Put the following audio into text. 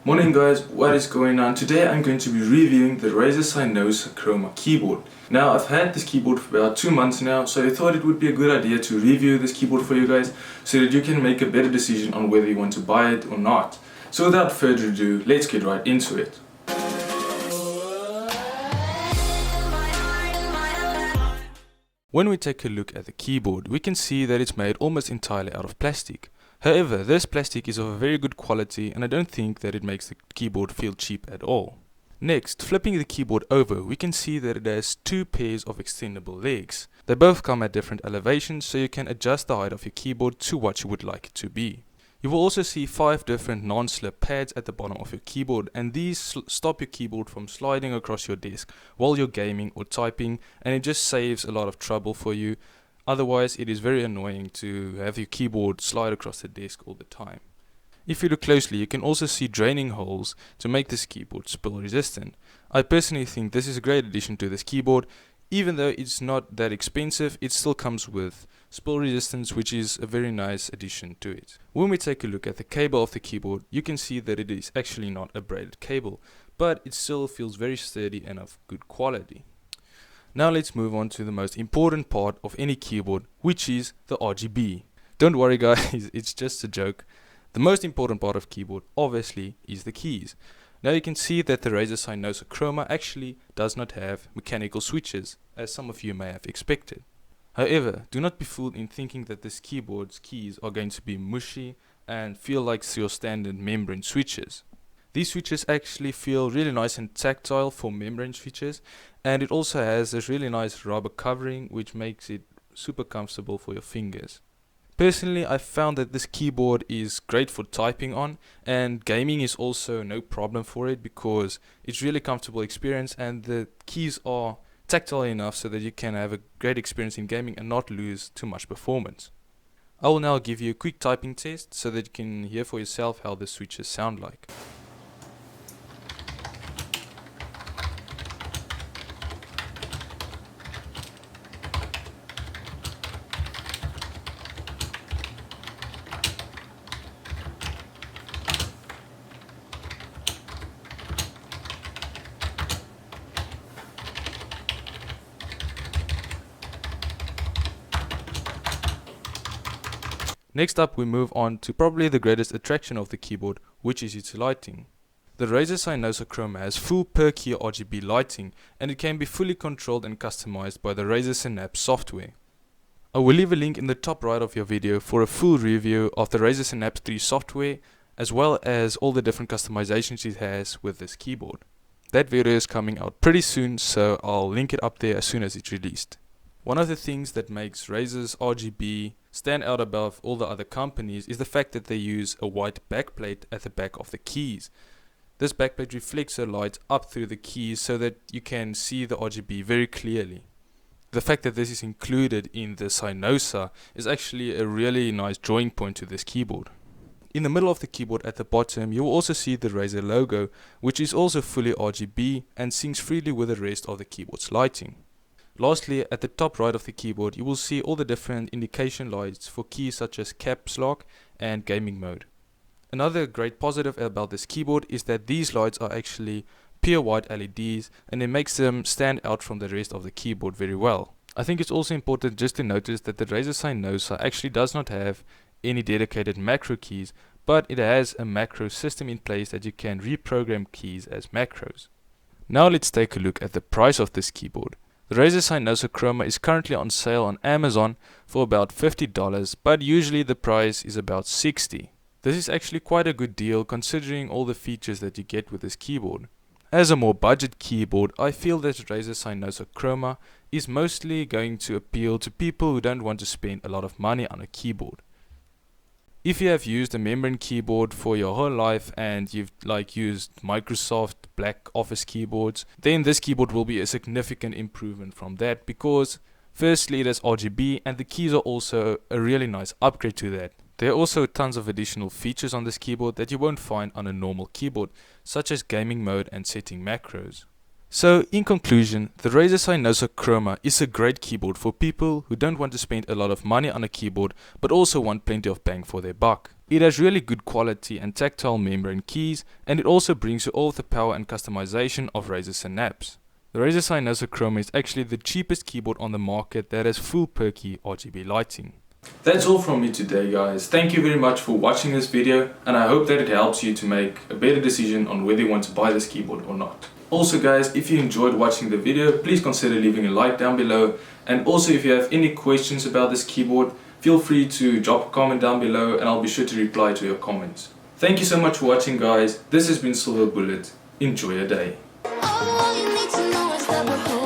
Morning guys, what is going on? Today I'm going to be reviewing the Razer Cynosa Chroma keyboard. Now I've had this keyboard for about 2 months now, so I thought it would be a good idea to review this keyboard for you guys so that you can make a better decision on whether you want to buy it or not. So without further ado, let's get right into it. When we take a look at the keyboard, we can see that it's made almost entirely out of plastic. However, this plastic is of a very good quality and I don't think that it makes the keyboard feel cheap at all. Next, flipping the keyboard over, we can see that it has 2 pairs of extendable legs. They both come at different elevations, so you can adjust the height of your keyboard to what you would like it to be. You will also see 5 different non-slip pads at the bottom of your keyboard, and these stop your keyboard from sliding across your desk while you're gaming or typing, and it just saves a lot of trouble for you. Otherwise, it is very annoying to have your keyboard slide across the desk all the time. If you look closely, you can also see draining holes to make this keyboard spill resistant. I personally think this is a great addition to this keyboard. Even though it's not that expensive, it still comes with spill resistance, which is a very nice addition to it. When we take a look at the cable of the keyboard, you can see that it is actually not a braided cable, but it still feels very sturdy and of good quality. Now let's move on to the most important part of any keyboard, which is the RGB. Don't worry guys, it's just a joke. The most important part of keyboard obviously is the keys. Now you can see that the Razer Cynosa Chroma actually does not have mechanical switches, as some of you may have expected. However, do not be fooled in thinking that this keyboard's keys are going to be mushy and feel like your standard membrane switches. These switches actually feel really nice and tactile for membrane switches, and it also has this really nice rubber covering which makes it super comfortable for your fingers. Personally, I found that this keyboard is great for typing on, and gaming is also no problem for it because it's really comfortable experience and the keys are tactile enough so that you can have a great experience in gaming and not lose too much performance. I will now give you a quick typing test so that you can hear for yourself how the switches sound like. Next up, we move on to probably the greatest attraction of the keyboard, which is its lighting. The Razer Cynosa Chroma has full per key RGB lighting, and it can be fully controlled and customized by the Razer Synapse software. I will leave a link in the top right of your video for a full review of the Razer Synapse 3 software, as well as all the different customizations it has with this keyboard. That video is coming out pretty soon, so I'll link it up there as soon as it's released. One of the things that makes Razer's RGB stand out above all the other companies is the fact that they use a white backplate at the back of the keys. This backplate reflects the light up through the keys so that you can see the RGB very clearly. The fact that this is included in the Cynosa is actually a really nice drawing point to this keyboard. In the middle of the keyboard at the bottom, you will also see the Razer logo, which is also fully RGB and syncs freely with the rest of the keyboard's lighting. Lastly, at the top right of the keyboard, you will see all the different indication lights for keys such as caps lock and gaming mode. Another great positive about this keyboard is that these lights are actually pure white LEDs, and it makes them stand out from the rest of the keyboard very well. I think it's also important just to notice that the Razer Cynosa actually does not have any dedicated macro keys, but it has a macro system in place that you can reprogram keys as macros. Now let's take a look at the price of this keyboard. The Razer Cynosa Chroma is currently on sale on Amazon for about $50, but usually the price is about $60. This is actually quite a good deal considering all the features that you get with this keyboard. As a more budget keyboard, I feel that Razer Cynosa Chroma is mostly going to appeal to people who don't want to spend a lot of money on a keyboard. If you have used a membrane keyboard for your whole life and you've used Microsoft Black Office keyboards, then this keyboard will be a significant improvement from that because firstly it has RGB and the keys are also a really nice upgrade to that. There are also tons of additional features on this keyboard that you won't find on a normal keyboard, such as gaming mode and setting macros. So in conclusion, the Razer Cynosa Chroma is a great keyboard for people who don't want to spend a lot of money on a keyboard but also want plenty of bang for their buck. It has really good quality and tactile membrane keys, and it also brings you all of the power and customization of Razer Synapse. The Razer Cynosa Chroma is actually the cheapest keyboard on the market that has full perky RGB lighting. That's all from me today, guys. Thank you very much for watching this video, and I hope that it helps you to make a better decision on whether you want to buy this keyboard or not. Also guys, if you enjoyed watching the video, please consider leaving a like down below, and also if you have any questions about this keyboard, feel free to drop a comment down below and I'll be sure to reply to your comments. Thank you so much for watching, guys. This has been Silver Bullet. Enjoy your day. All you need to know is that we're